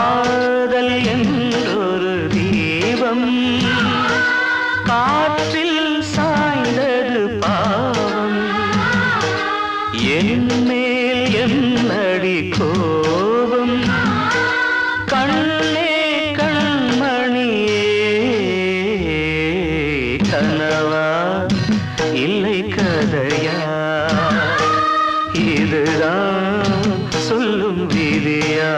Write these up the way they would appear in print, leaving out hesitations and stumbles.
காதல் என்றொரு தீபம் காற்றில் சாய்ந்தது பாவம் என் மேல் என்னடி கோபம் கண்ணே கண்மணியே கனவா இல்லை கதையா இதுதான் சொல்லும் விதியா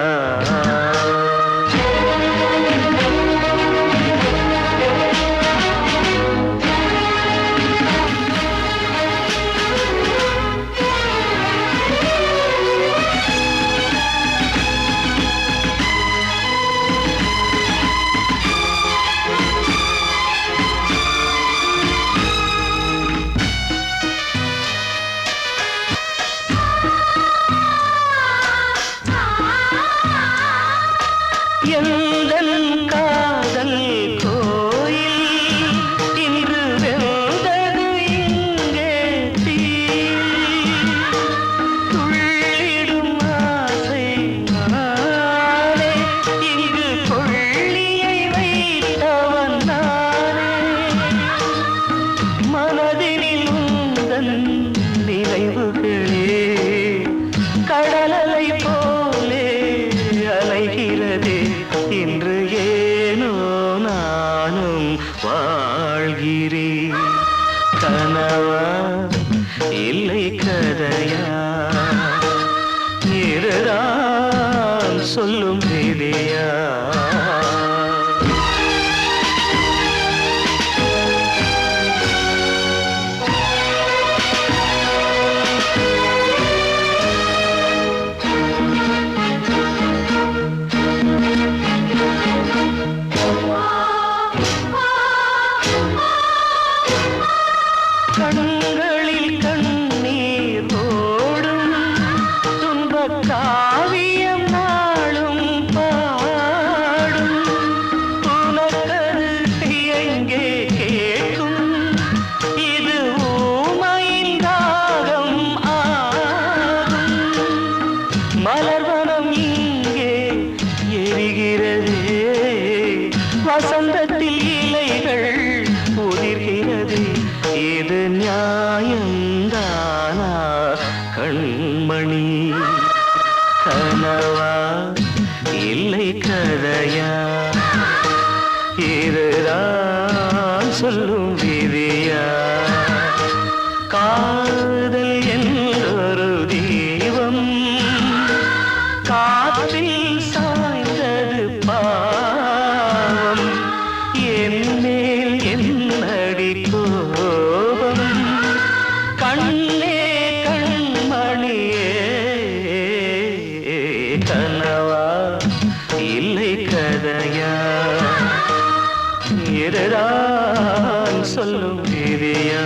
எந்தன் காதல் கோயில் இன்று வெந்தது இங்கே தீ துள்ளிடும் ஆசை நானே இங்கு கொள்ளியை வைத்தவன் நானே மனதினில் உந்தன் நினைவுகளே கடலலை போலே அலைகிறதே இன்று ஏனோ நானும் வாழ்கிறேன் கனவா இல்லை கதையா இதுதான் சொல்லும் விதியா கண்களில் கண்ணீர் ஓடும் துன்பக் காவியம் நாளும் பாடும் உனக்கது எங்கே கேட்கும் இது ஊமையின் ராகம் ஆகும் மலர்வனம் இங்கே எரிகிறதே வசந்தத்தில் இலைகள் உதிர்கிறது இது நியாயந்தானா கண்மணி கனவா இல்லை கதையா இதுதான் சொல்லும் விதியா காதல் என்றொரு தீபம் காற்றில் சாய்ந்தது பாவம் என் மேல் என்னடி கோபம் கண்ணே கண்மணியே கனவா இல்லை கதையா இதுதான் சொல்லும் விதியா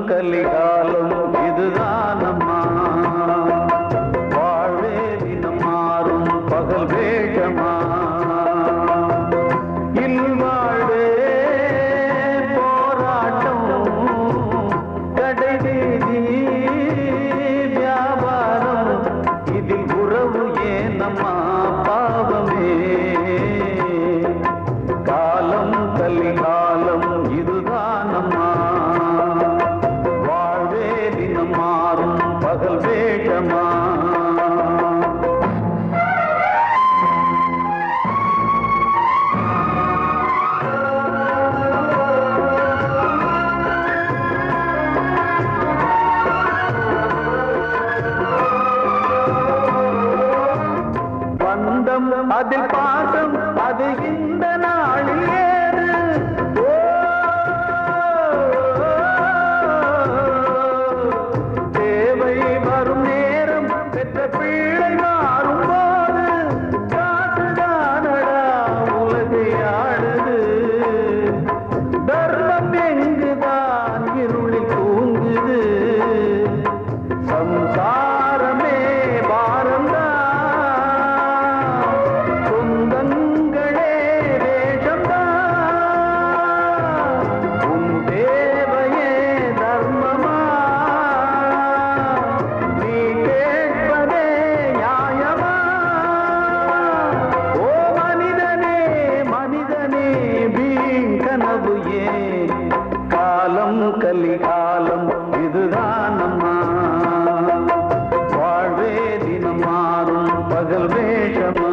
கலிகாலம் இதுதானம்மா வாழ்வே தினம் மாறும் பகல் வேகமா இல்வாழ்வே போராட்டம் கடை வீதி வியாபாரம் இதில் உறவு ஏனம்மா பாவமே காலம் கலிகாலம் இதுதானம்மா மாறும் பகல் வேகமா கனவு ஏன் காலம் கலிகாலம் இதுதானம்மா வாழ்வே தினம் மாறும் பகல் வேஷமா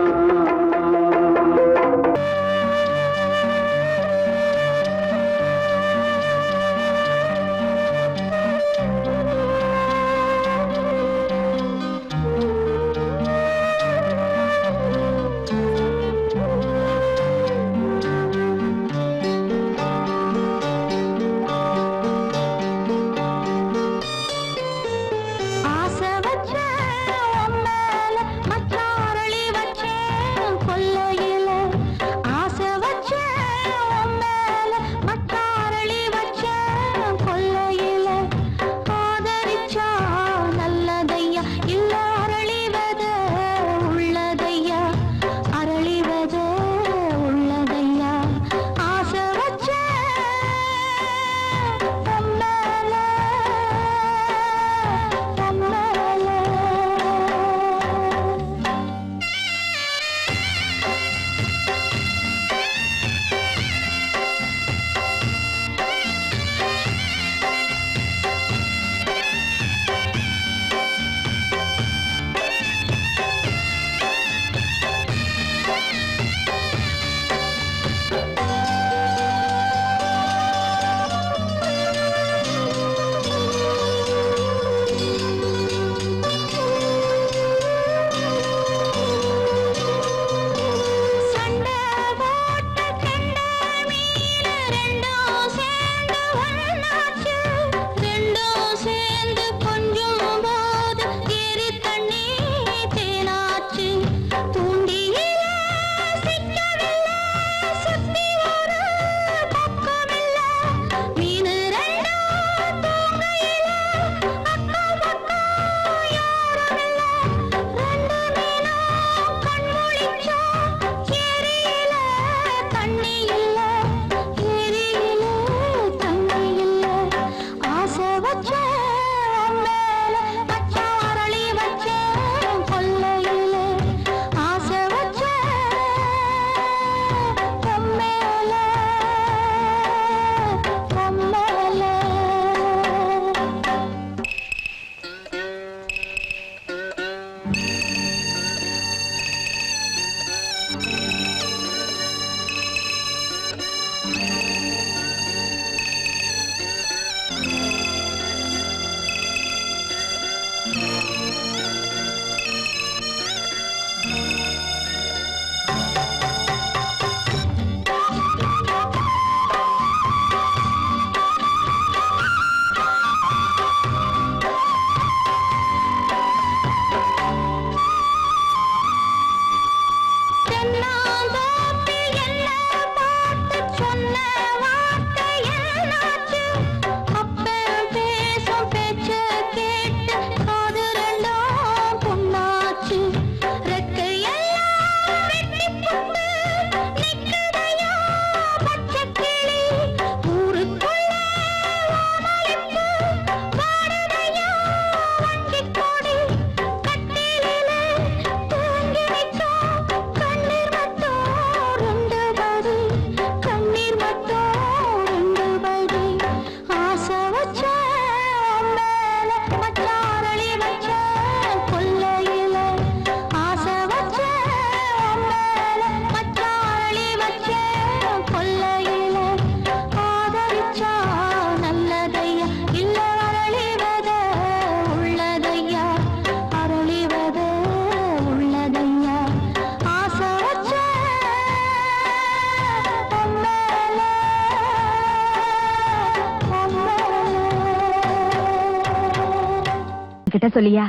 கிட்ட சொல்லியா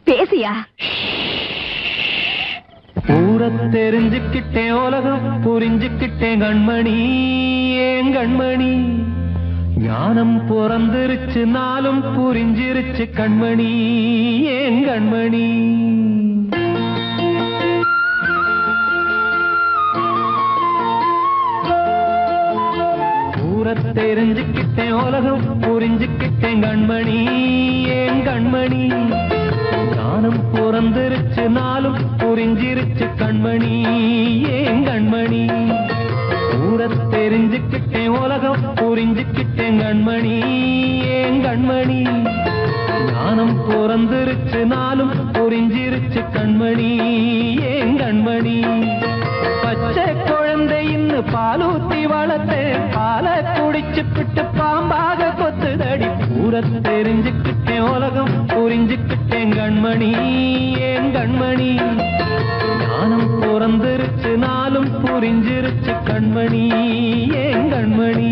பேசியா ஊரை தெரிஞ்சுக்கிட்டேன் உலகம் புரிஞ்சுக்கிட்டேன் கண்மணி ஏன் கண்மணி ஞானம் பிறந்திருச்சு நாளும் புரிஞ்சிருச்சு கண்மணி ஏன் கண்மணி ஊரை தெரிஞ்சுக்கிட்டேன் உலகம் புரிஞ்சுக்கிட்டேன் கண்மணி ஏன் கண்மணி ஞானம் பிறந்திருச்சு நாளும் புரிஞ்சிருச்சு கண்மணி ஏன் கண்மணி ஊரத் தெரிஞ்சுக்கிட்டேன் உலகம் புரிஞ்சுக்கிட்டேன் கண்மணி ஏன் கண்மணி ஞானம் பிறந்திருச்சு நாளும் புரிஞ்சிருச்சு கண்மணி ஏன் கண்மணி பச்சை குழந்தை இன்னும் பாலூத்தி வளர்த்தேன் பாலை குடிச்சு பிட்டு பாம்பாக கொத்துதடி ஊரத் தெரிஞ்சுக்கிட்டேன் உலகம் புரிஞ்சுக்கிட்டேன் கண்மணி ஏன் கண்மணி ஞானம் பிறந்திருச்சு நாளும் புரிஞ்சிருச்சு கண்மணி ஏன் கண்மணி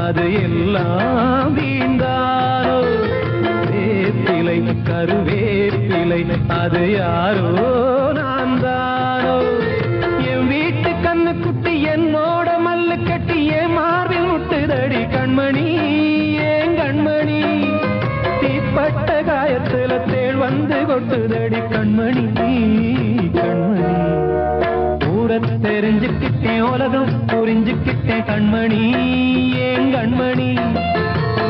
அது எல்லாம் வீண்டாரோ வேப்பிலை கருவேப்பிலை அது யாரோ நான் தானோ என் வீட்டு கண்ணு குட்டி என்னோட மல்லு கட்டி என் மார்பில் முட்டுதடி கண்மணி ஏன் கண்மணி தீப்பட்ட காயத்துல தேள் வந்து கொட்டுதடி கண்மணி கண்மணி ஊரத் தெரிஞ்சுக்கிட்டேன் உலகம் புரிஞ்சுக்கிட்டேன் கண்மணி ஏன் கண்மணி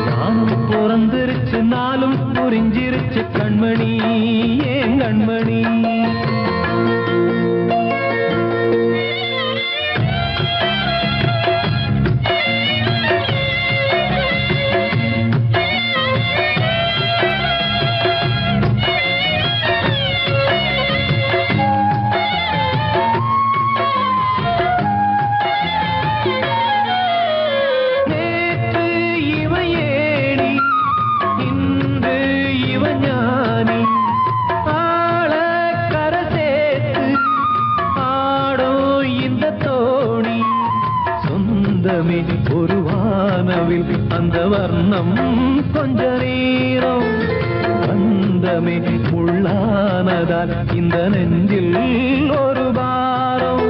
ஞானம் பிறந்திருச்சு நாளும் புரிஞ்சிருச்சு கண்மணி ஏன் கண்மணி ஒரு வானவில் அந்த வர்ணம் கொஞ்ச நேரம் வந்தமே முள்ளானதால் இந்த நெஞ்சில் ஒரு பாரம்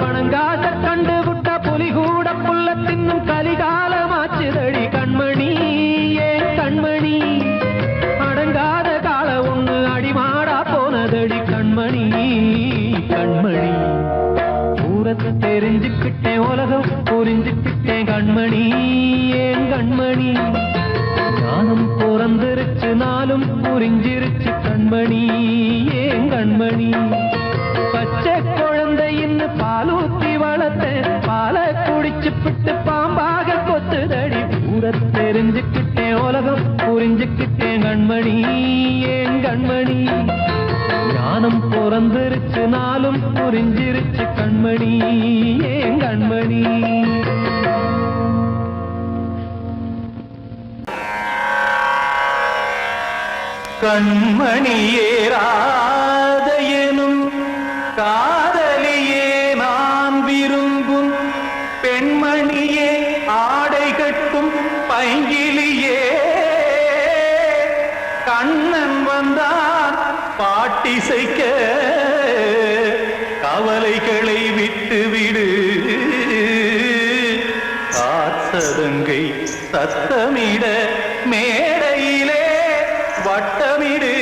பணங்காட்ட கண்டு விட்ட புலி கூட புல்ல தின்னும் கலிகாலமாச்சுதடி கண்மணி ஏன் கண்மணி அடங்காத கால ஒண்ணு அடிமாடா போனதடி கண்மணி கண்மணி ஊரத் தெரிஞ்சுக்கிட்டேன் உலகம் புரிஞ்சுக்கிட்டேன் கண்மணி ஏன் கண்மணி ஞானம் பிறந்திருச்சு நாளும் புரிஞ்சிருச்சு கண்மணி ஏன் கண்மணி பச்சை குழந்தை இன்னும் பாலூத்தி வளர்த்தேன் பாலை குடிச்சு பிட்டு பாம்பாக கொத்துதடி ஊரத் தெரிஞ்சுக்கிட்டேன் உலகம் புரிஞ்சுக்கிட்டேன் கண்மணி ஏன் கண்மணி ஞானம் பிறந்திருச்சு நாளும் புரிஞ்சிருச்சு கண்மணி ஏன் கண்மணி கண்மணியே ராதையனும் காதலியே நான் விரும்பும் பெண்மணியே ஆடை கட்டும் பைங்கிலியே கண்ணன் வந்தான் பாட்டிசைக்க கவலைகளை விட்டுவிடு காத்ததங்கை சத்தமிட மேடையிலே வட்டமிடு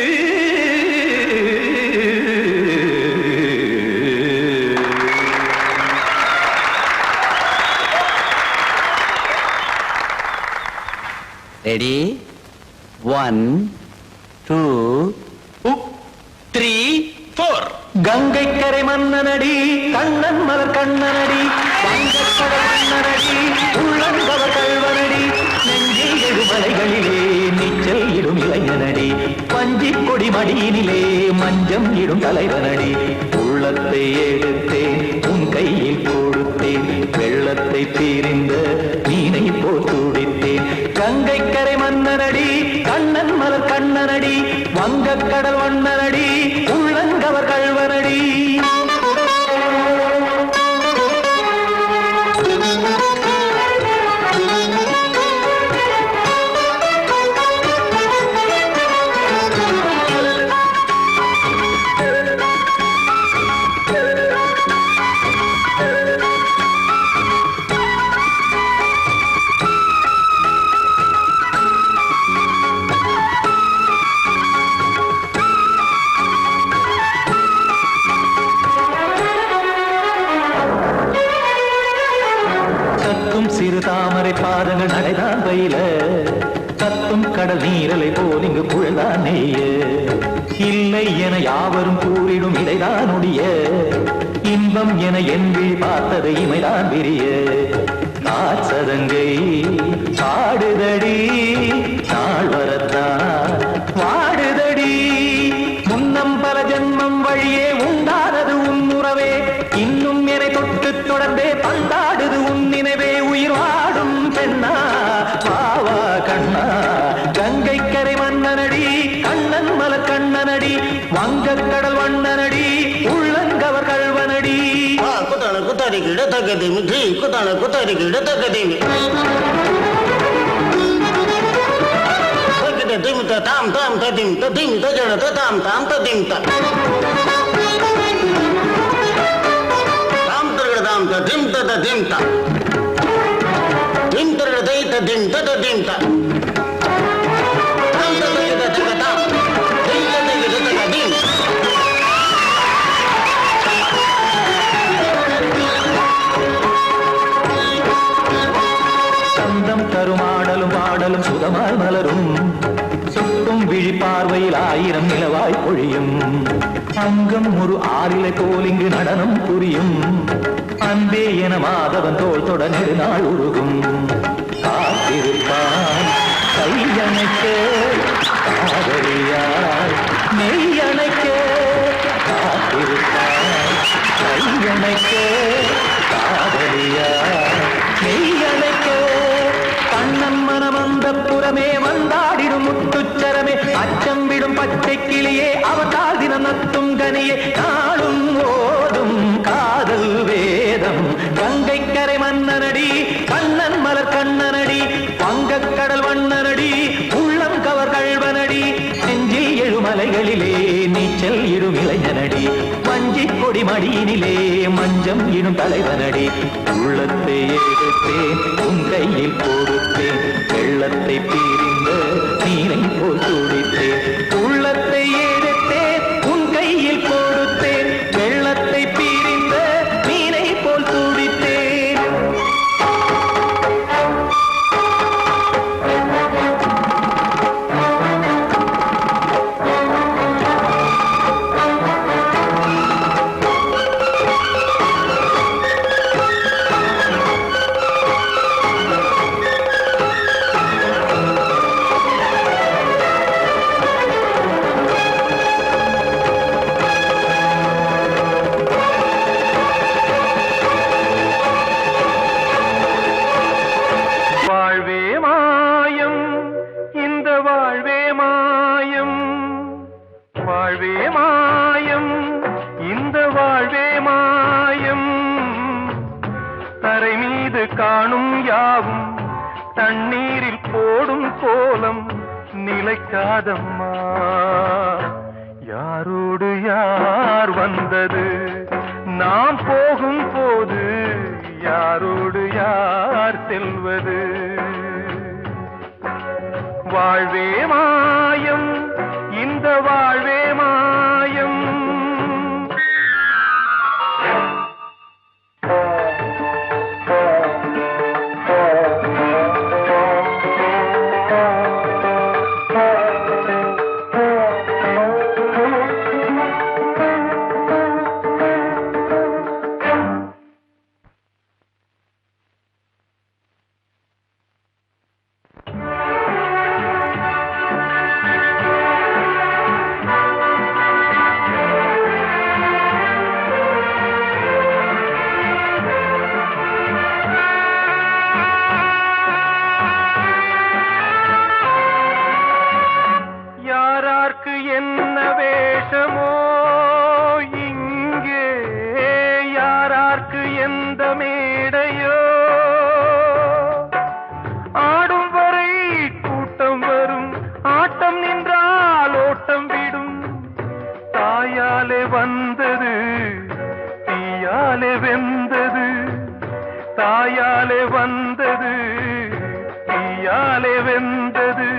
ரெடி 1 2 3 4 கங்கை கரை மன்னனடி கண்ணன் மலர் கண்ணனடி வங்கக்கடல் மன்னனடி உள்ளங்கவர் கல்வனடி நெஞ்சில் எழுமலைகளிலே நீச்சல் இடும் இளைஞனடி பஞ்சிக் கொடி மடியினிலே மஞ்சம் இடும் தலைவனடி உள்ளத்தை எடுத்தேன் உன் கையில் கொடுத்தேன் வெள்ளத்தை பிரிந்த மீனை போல் துடித்தேன் கங்கை கரை மன்னனடி கண்ணன் மலர் கண்ணனடி வங்கக்கடல் வண்ணனடி உள்ளங்கவர் கல்வனடி இங்கு குழல்தான் நெய்ய இல்லை என யாவரும் கூறிடும் இடைதான் உடைய இன்பம் என என்பி பார்த்தது இமைதான் விரிய காற்சதங்கை பாடுதடி நாள் வரத்தான் வாடுதடி முன்னம் பல ஜென்மம் வழியே உண்டானது உன் உறவே இன்னும் என்னை தொட்டு தொடர்ந்தே பந்தாடுது உன் நினைவே உயிர் வாடும் பெண்ணா வாவா கண்ணா கங்கை கரை மன்னனடி கண்ணன் மலர் கண்ணனடி வங்கக் கடல் வண்ணனடி உள்ளங்கவர் கல்வனடி குத்தான குத்தாரி கிட தகதிமி ஜி குத்தான குத்தாரி கிட தகதிமி தகத திமித தாம் தாம் ததிம் ததிம் தஜட ததாம் தாம் ததிம் த தாம் தரகட தாம் ததிம் ததிம் த திம் தரகட தை ததிம் ததிம் த தாம் தரகட தகதாம் தை தரகட தகதிம் கருமாடலும் பாடலும் சுதமாய் மலரும் சுட்டும் விழி பார்வையில் ஆயிரம் நிலவாய் பொழியும் அங்கம் ஒரு ஆறிலை போல் இங்கு நடனம் புரியும் அன்பே என மாதவன் தோள் தொட நெடுநாள் உருகும் காத்திருப்பான் கையணைக்க காதலியார் நெய்யணைக்க காத்திருப்பான் கையணைக்க காதலியார் நெய்யணைக்க கண்ணன் மனமந்த புறமே வந்தாடிடும் முத்துச்சரமே அச்சம் விடும் பச்சை கிளியே அவதால் தினம் நத்தும் கனியே நாளும் ஓடும் காதல் வேதம் கங்கை கரை மன்னனடி கண்ணன் மலர் கண்ணனடி வங்கக் கடல் வண்ணனடி உள்ளம் கவர் கல்வனடி நெஞ்சில் எழுமலைகளிலே நீச்சல் இடும் இளைஞனடி வஞ்சி கொடி மடியினிலே மஞ்சம் இடும் தலைவனடி உள்ளத்தை எடுத்தேன் உன் கையில் கொடுத்தேன் வெள்ளத்தை பிரிந்த நீரை போல் துடித்தேன் உள்ளத்தை எடுத்தேன் உன் கையில் கொடுத்தேன் வெள்ளத்தை பிரிந்த நீரை போல் துடித்தேன் காணும் யாவும் தண்ணீரில் போடும் கோலம் நிலைக்காதம்மா யாரோடு யார் வந்தது நாம் போகும் போது யாரோடு யார் செல்வது வாழ்வே மாயம் இந்த வாழ்வே மாயம் என்ன வேஷமோ இங்கே யாரார்க்கு எந்த மேடையோ ஆடும் வரை கூட்டம் வரும் ஆட்டம் நின்றால் ஓட்டம் விடும் தாயாலே வந்தது தீயாலே வெந்தது தாயாலே வந்தது தீயாலே வெந்தது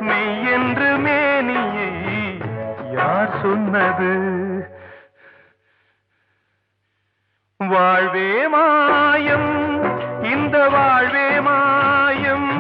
மெய் என்று மேனியை யார் சொன்னது வாழ்வே மாயம் இந்த வாழ்வே மாயம்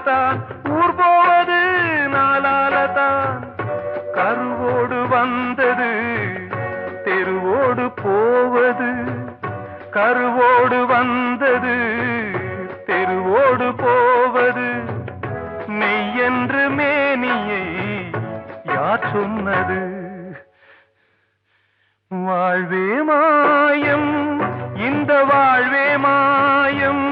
தான் ஊர் போவது நாளால தான் கருவோடு வந்தது தெருவோடு போவது கருவோடு வந்தது தெருவோடு போவது மெய்யென்று மேனியை யார் சொன்னது வாழ்வே மாயம் இந்த வாழ்வே மாயம்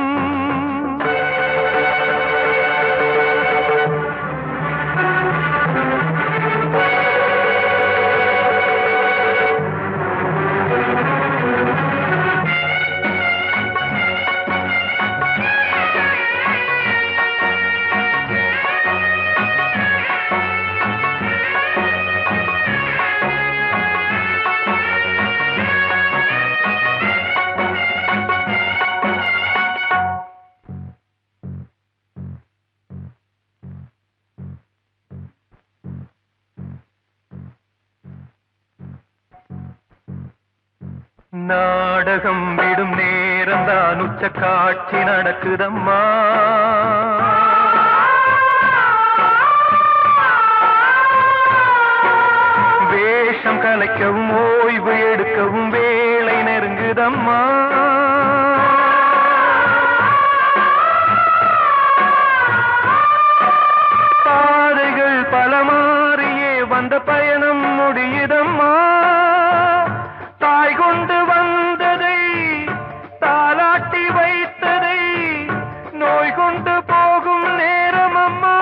நாடகம் விடும் நேரம் தான் உச்ச காட்சி நடக்குதம்மா வேஷம் கலைக்கவும் ஓய்வு எடுக்கவும் வேளை நெருங்குதம்மா பாதைகள் பல மாறியே வந்த பயணம் முடியுதம்மா தாய் கொண்டு வந்ததை தாலாட்டி வைத்ததை நோய் கொண்டு போகும் நேரம் அம்மா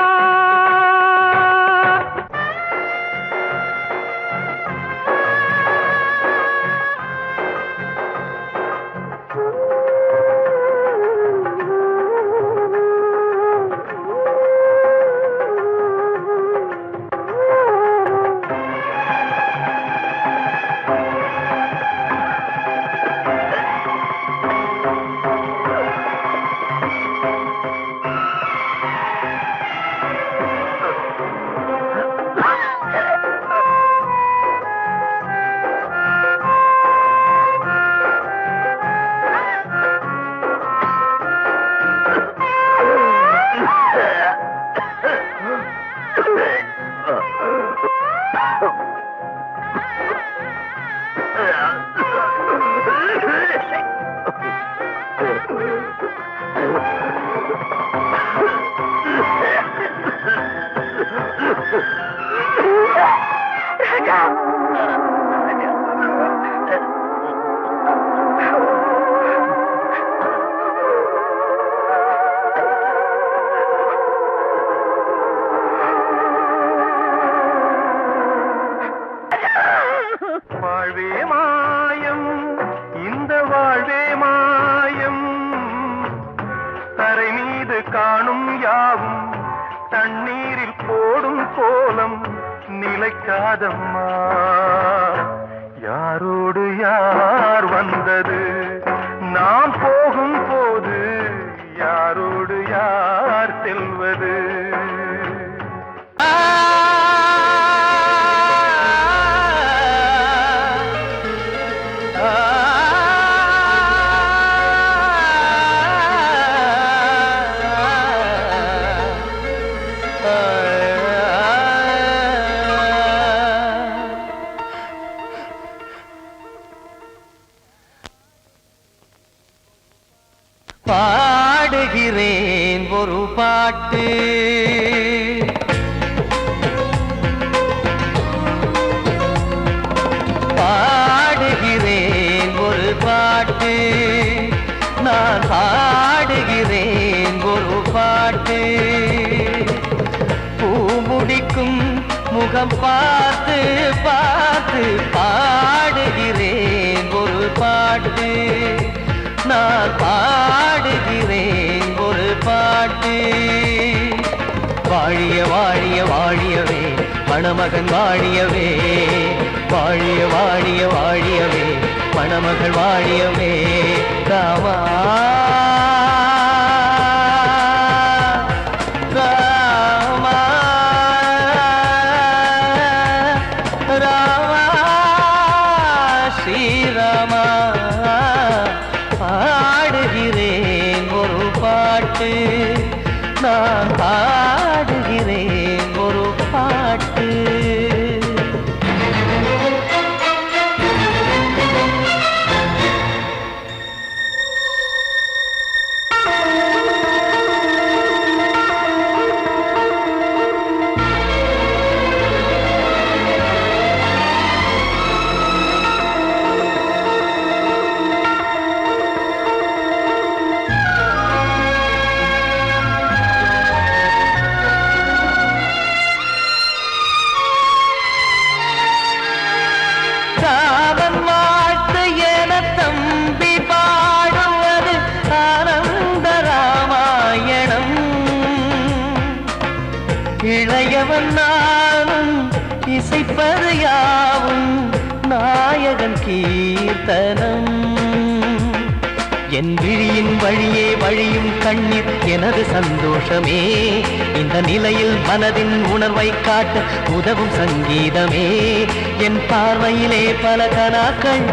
வாழ்வே மாயம் இந்த வாழ்வே மாயம் தரை மீது காணும் யாவும் தண்ணீரில் போடும் கோலம் நிலைக்காதம்மா யாரோடு யார் வந்தது நாம் போகும் போது யாரோடு யார் செல்வது பாடுகிறேன் ஒரு பாட்டு பாடுகிறேன் ஒரு பாட்டு நான் பாடுகிறேன் ஒரு பாட்டு பூ முடிக்கும் முகம் பார்த்து பார்த்து பாடுகிறேன் ஒரு பாட்டு நான் பாடுகிறேன் ஒரு பாட்டு வாழிய வாழிய வாழியவே மணமகன் வாழியவே வாழிய வாழிய வாழியவே மணமகள் வாழியவே ராமா ராமா ராமா ஸ்ரீராமா பாடுகிறேன் ஒரு பாட்டு நான் பாடுகிறேன் ஒரு பாட்டு. இளையவன் நானும் இசைப்பது யாவும் நாயகன் கீர்த்தனம். என் விழியின் வழியே வழியும் கண்ணீர் எனது சந்தோஷமே. இந்த நிலையில் மனதின் உணர்வை காட்ட உதவும் சங்கீதமே. என் பார்வையிலே பல கனாக்கள்,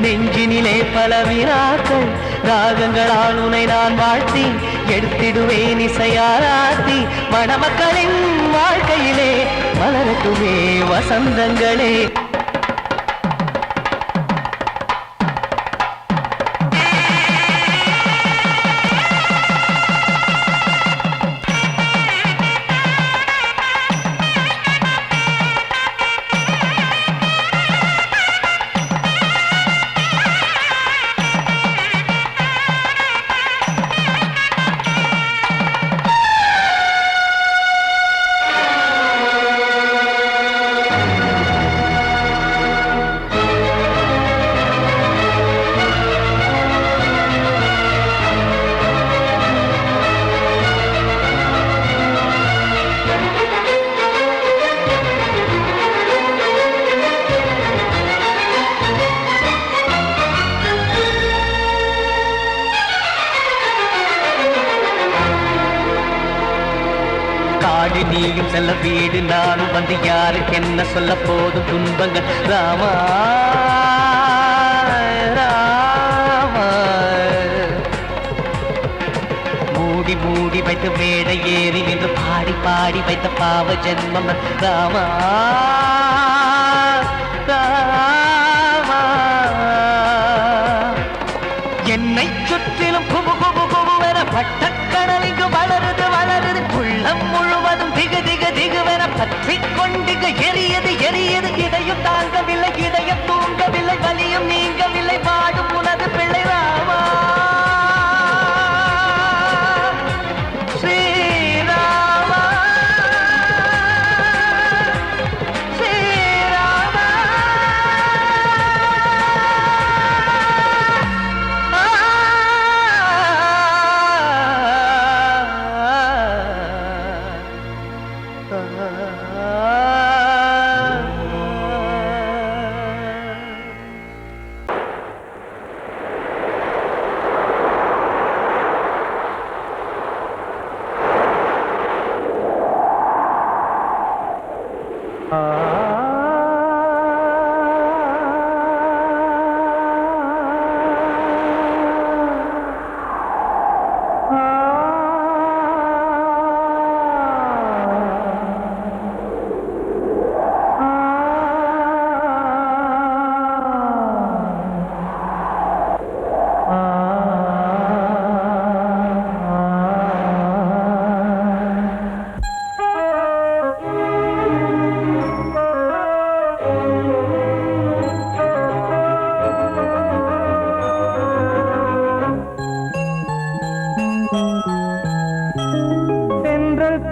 நெஞ்சினிலே பல வினாக்கள். ராகங்களால் உனை நான் வாழ்த்தி எடுத்திடுவேன் இசையாராத்தி. மணமக்களின் வாழ்க்கையிலே மலரட்டுமே வசந்தங்களே. காடு நீயும் செல்ல வீடு நானும் வந்து யாருக்கு என்ன சொல்ல போதும் துன்பங்கள். ராமா ராமா மூடி மூடி வைத்து மேடை ஏறி நின்று பாடி பாடி வைத்த பாவ ஜென்மம். ராமா ராமா என்னை சுற்றிலும் குபு குபு குபுவென பட்டக்கடல் இங்கு வளருது வளருது. உள்ளம் முழுவதும் திகு திகு திகுவென பற்றி கொண்டிக எரியது எரியது. இதையும் தாங்கவில்லை இதயம் தூங்கவில்லை வலியும் நீங்கவில்லை வாடும் உனது பிள்ளை ராமா ஸ்ரீராமா ஸ்ரீராமா.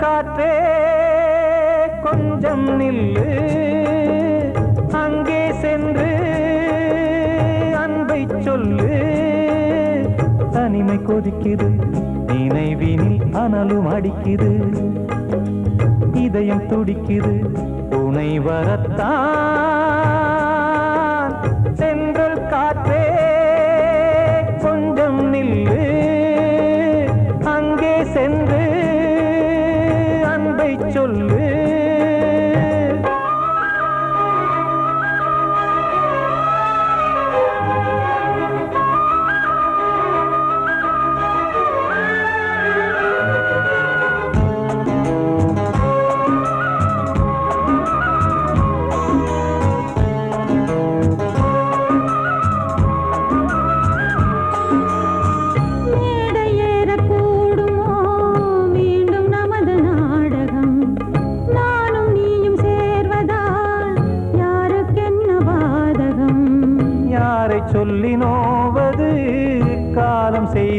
காற்றே கொஞ்சம் நில்லு, அங்கே சென்று அன்பை சொல்லு. தனிமை கொதிக்குது, நினைவினில் அனலும் அடிக்குது, இதயம் துடிக்குது துணை வரத்தான். சென்றல் காற்றே கொஞ்சம் நில்லு, அங்கே சென்று அன்பை சொல்லு.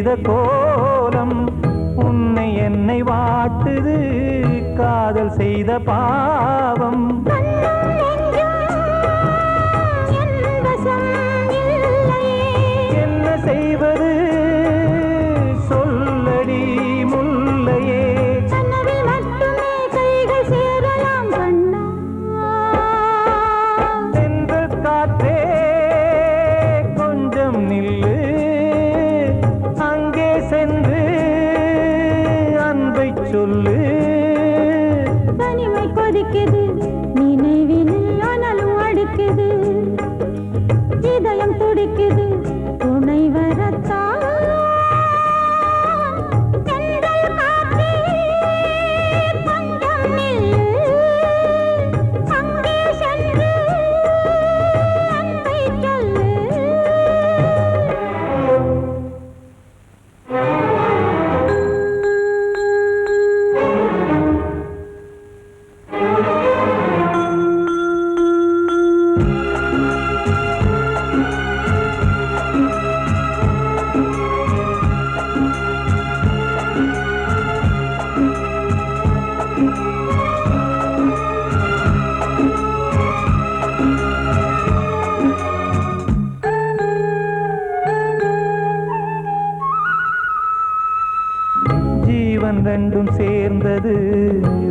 செய்த கோலம் உன்னை என்னை வாட்டுது காதல் செய்த பாவம் என்ன செய்வது சொல்லடி முல்லையே சென்று காற்றே கொஞ்சம் நில்லு அங்கே சென்று அன்பை சொல்லு தனிமை கொதிக்குது நினைவில் ஆனாலும் அடிக்குது இதயம் துடிக்குது துணை வரத்தான் ஜீவன் ரெண்டும் சேர்ந்தது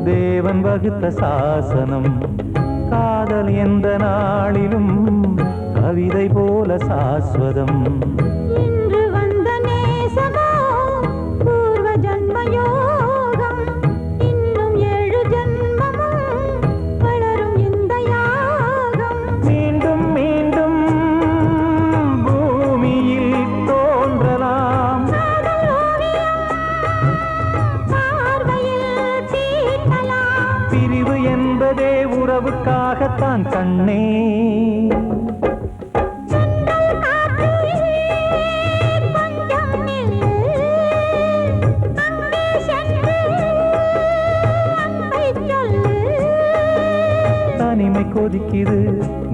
தேவன் வகுத்த சாசனம் காதல் எந்த நாளிலும் கவிதை போல சாஸ்வதம் இன்று வந்த நேசமோ பூர்வ ஜன்ம யோகம் இன்னும் 7 ஜன்மமும் வளரும் இந்த யாகம் மீண்டும் மீண்டும் பூமியில் தோன்றலாம் பார்வையில் தீட்டலாம் பிரிவு என்பதே உறவுக்காகத்தான் கண்ணே தனிமை கொதிக்குது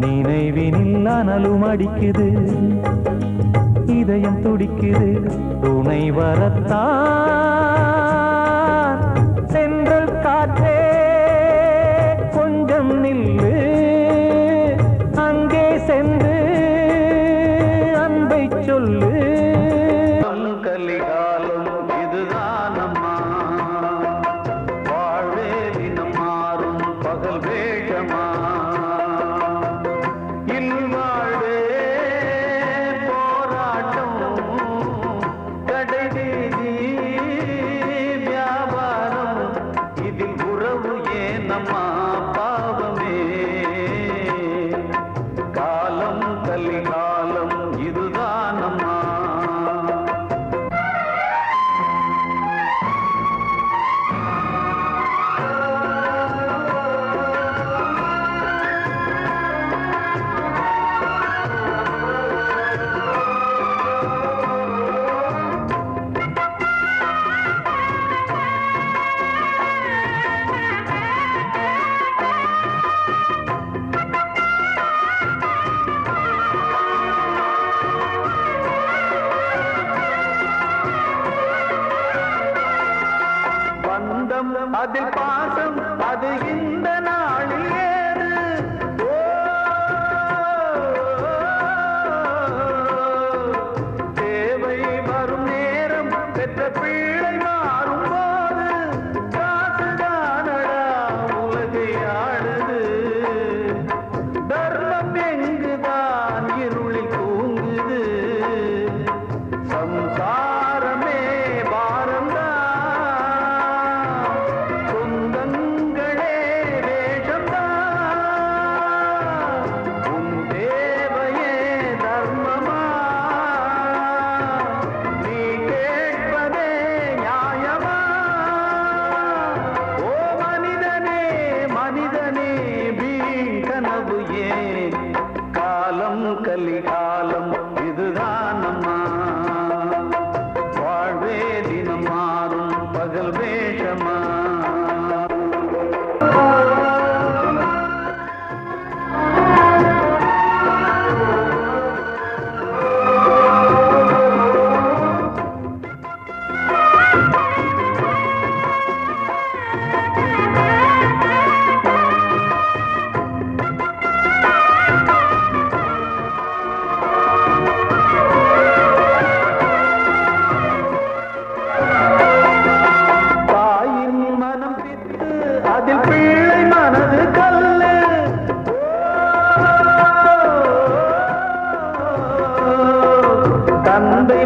நினைவினில் அனலும் அடிக்குது இதயம் துடிக்குது துணை வரத்தான் சென்றல் காற்றே கொஞ்சம் நில்லு அங்கே சென்று அன்பை சொல்லு கலிகாலம் இதுதானம்மா வாழ்வே தினம் மாறும் பகல் வேகமா இல்வாழ்வே போராட்டம் கடைவீதி வியாபாரம் இதில் உறவு ஏனம்மா பாவமே காலம் கலிகாலம் இதுதானம்மா பந்தம் அதில் பாசம் அது இந்த நாளில் ஏது ஓ, தேவை வரும் நேரம் பெற்ற பிள்ளை மாறும் போது காசுதானடா உலகை ஆடுது தர்மம் எங்குதான் இருளில் தூங்குது சம்சாரமே பாரம்தான் சொந்தங்களே வேஷம்தான்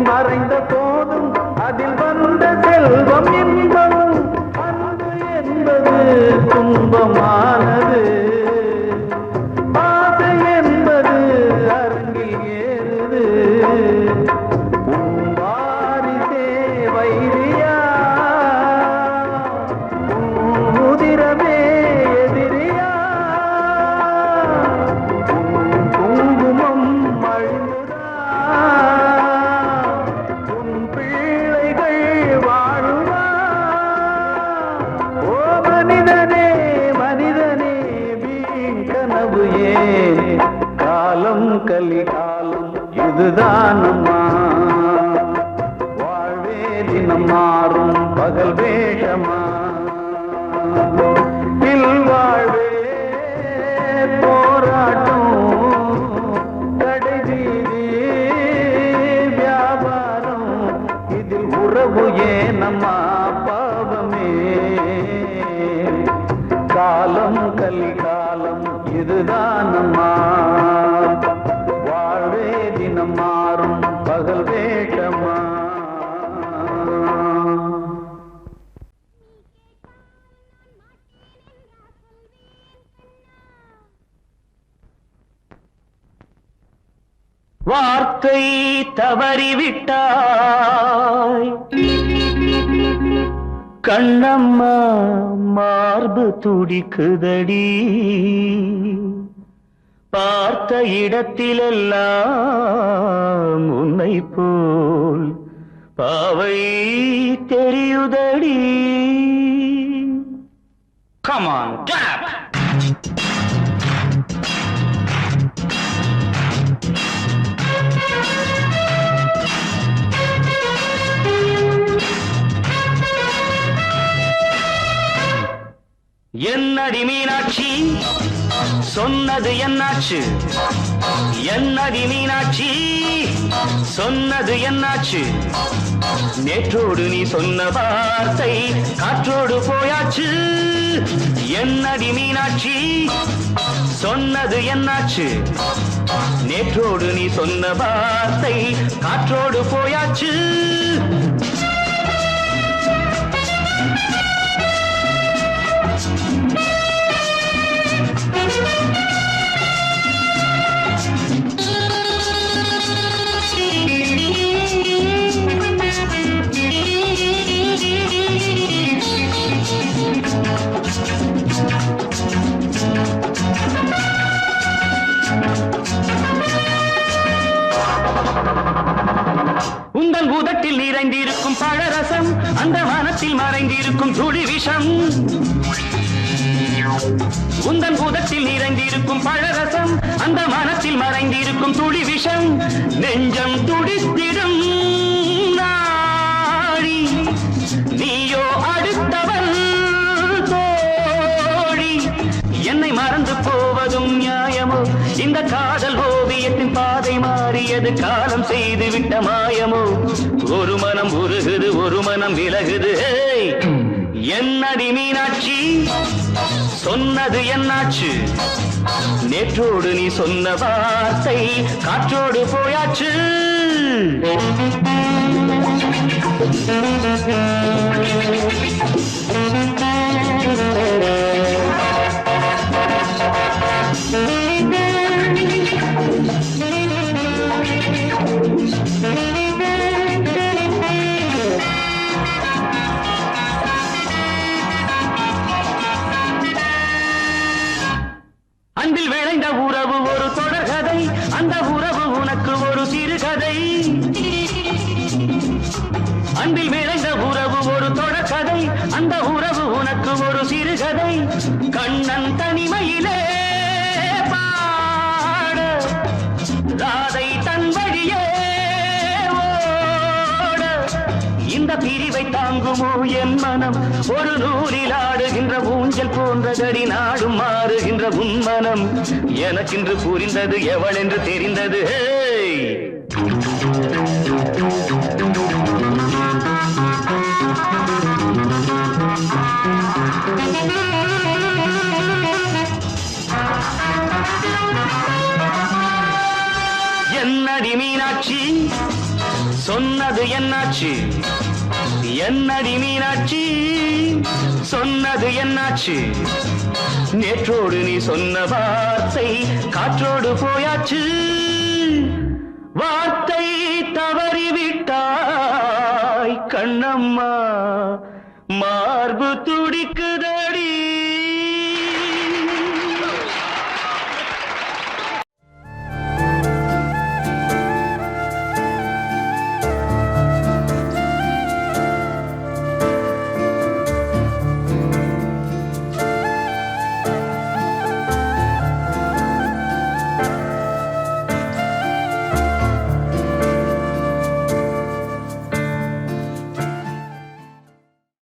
மறைந்த போதும் அதில் வந்த செல்வம் இன்பம் அன்பு என்பது துன்பமானது ஆசை என்பது அரங்கில் ஏறுது வாரிசே வைரியா முதிரமே எதிரியா குங்குமம் அழுதா உன் பிள்ளைகள் வாழுவா ஓ மனிதனே மனிதனே வீண் கனவு ஏன் காலம் கலிகாலம் இதுதான் அம்மா வாழ்வே தினம் மாறும் பகல் வேஷமா வாழ்வே போராட்டம் கடைவீதி வியாபாரம் இதில் உறவு ஏனம்மா பாவமே காலம் கலிகாலம் இதுதான் அம்மா வாழ்வே தினம் மாறும் பகல் வேஷமா வார்த்தை தவறிவிட்டாய் கண்ணம்மா மார்பு துடிக்குதடி பார்த்த இடத்திலெல்லாம் உன்னை போல் பாவை தெரியுதடி. Come on, clap! என்னடி மீனாட்சி சொன்னது என்னாச்சு? என்னடி மீனாட்சி சொன்னது என்னாச்சு? நேற்றோடு நீ சொன்ன வார்த்தை காற்றோடு போயாச்சு. என்னடி மீனாட்சி சொன்னது என்னாச்சு? நேற்றோடு நீ சொன்ன வார்த்தை காற்றோடு போயாச்சு. உந்தன் உதட்டில் நிறைந்திருக்கும் பழரசம் அந்த மனத்தில் மறைந்திருக்கும் துளி விஷம். உந்தன் உதட்டில் நிறைந்திருக்கும் பழரசம் அந்த மனத்தில் மறைந்திருக்கும் துளி விஷம். நெஞ்சம் துடித்திடும் நாடி நீயோ அடுத்தவன் தோழி. என்னை மறந்து போவதும் நியாயமோ? இந்த காதல் ஓவியத்தின் பாதை மாறியது காலம் செய்து விட்ட மாயமோ? ஒரு மனம் உருகுது ஒரு மனம் விலகுது. என்னடி மீனாட்சி சொன்னது என்னாச்சு? நேற்றோடு நீ சொன்ன வார்த்தை காற்றோடு போயாச்சு. அன்பில் விளைந்த உறவு ஒரு தொடர்கதை, அந்த உறவு உனக்கு ஒரு சிறுகதை. அன்பில் விளைந்த உறவு ஒரு தொடர்கதை, அந்த உறவு உனக்கு ஒரு சிறுகதை. கண்ணன் தனிமையிலே பாட ராதை தன் வழியே ஓட. இந்த பிரிவை தாங்குமோ என் மனம்? ஒரு நூலில் ஆடுகின்ற ஊஞ்சல் போன்றதடி நாடும் மாறுகின்ற உன்மனம். எனக்கென்று புரிந்தது எவள் என்று தெரிந்தது. என்னடி மீனாட்சி சொன்னது என்னாச்சு என்னடி மீனாட்சி சொன்னது என்னாச்சு நேற்றோடு நீ சொன்ன வார்த்தை காற்றோடு போயாச்சு வார்த்தை தவறிவிட்டாய் கண்ணம்மா மார்பு துடிக்குதே